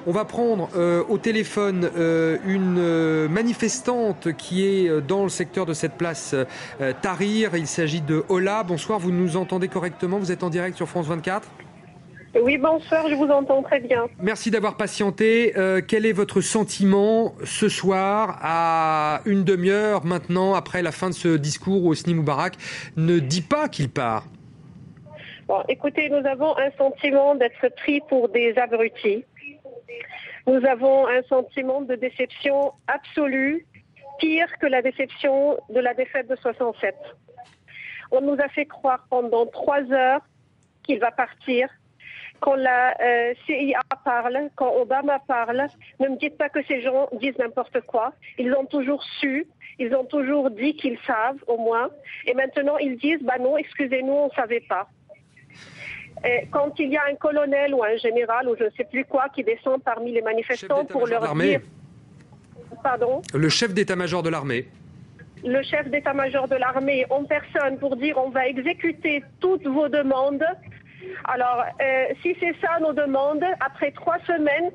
On va prendre au téléphone une manifestante qui est dans le secteur de cette place Tahrir. Il s'agit de Ola. Bonsoir, vous nous entendez correctement? Vous êtes en direct sur France 24? Oui, bonsoir, je vous entends très bien. Merci d'avoir patienté. Quel est votre sentiment ce soir, à une demi-heure maintenant, après la fin de ce discours où Hosni Moubarak ne dit pas qu'il part? Bon, écoutez, nous avons un sentiment d'être pris pour des abrutis. Nous avons un sentiment de déception absolue, pire que la déception de la défaite de 67. On nous a fait croire pendant 3 heures qu'il va partir. Quand la CIA parle, quand Obama parle, ne me dites pas que ces gens disent n'importe quoi. Ils ont toujours su, ils ont toujours dit qu'ils savent, au moins. Et maintenant, ils disent, bah non, excusez-nous, on ne savait pas. Et quand il y a un colonel ou un général ou je ne sais plus quoi qui descend parmi les manifestants pour leur dire... Pardon ? Le chef d'état-major de l'armée. Le chef d'état-major de l'armée en personne pour dire on va exécuter toutes vos demandes. Alors, si c'est ça nos demandes, après 3 semaines,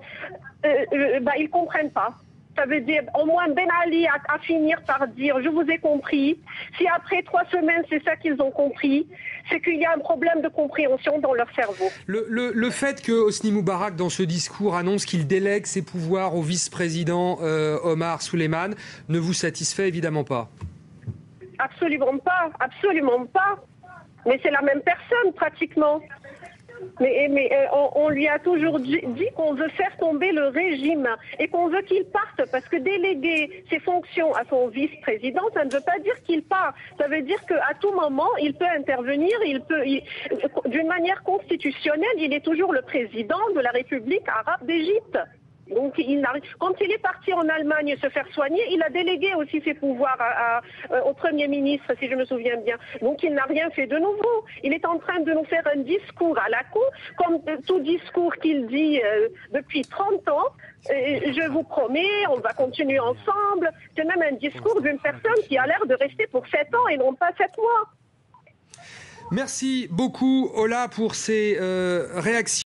ils ne comprennent pas. Ça veut dire, au moins Ben Ali a finir par dire, je vous ai compris. Si après 3 semaines, c'est ça qu'ils ont compris, c'est qu'il y a un problème de compréhension dans leur cerveau. Le fait que Hosni Moubarak, dans ce discours, annonce qu'il délègue ses pouvoirs au vice-président Omar Suleiman, ne vous satisfait évidemment pas? Absolument pas, absolument pas. Mais c'est la même personne, pratiquement. Mais on lui a toujours dit qu'on veut faire tomber le régime et qu'on veut qu'il parte, parce que déléguer ses fonctions à son vice-président, ça ne veut pas dire qu'il part. Ça veut dire qu'à tout moment, il peut intervenir, d'une manière constitutionnelle, il est toujours le président de la République arabe d'Égypte. Donc, quand il est parti en Allemagne se faire soigner, il a délégué aussi ses pouvoirs au Premier ministre, si je me souviens bien. Donc, il n'a rien fait de nouveau. Il est en train de nous faire un discours à la cour, comme tout discours qu'il dit depuis 30 ans. Je vous promets, on va continuer ensemble. C'est même un discours d'une personne qui a l'air de rester pour 7 ans et non pas 7 mois. Merci beaucoup, Ola, pour ces réactions.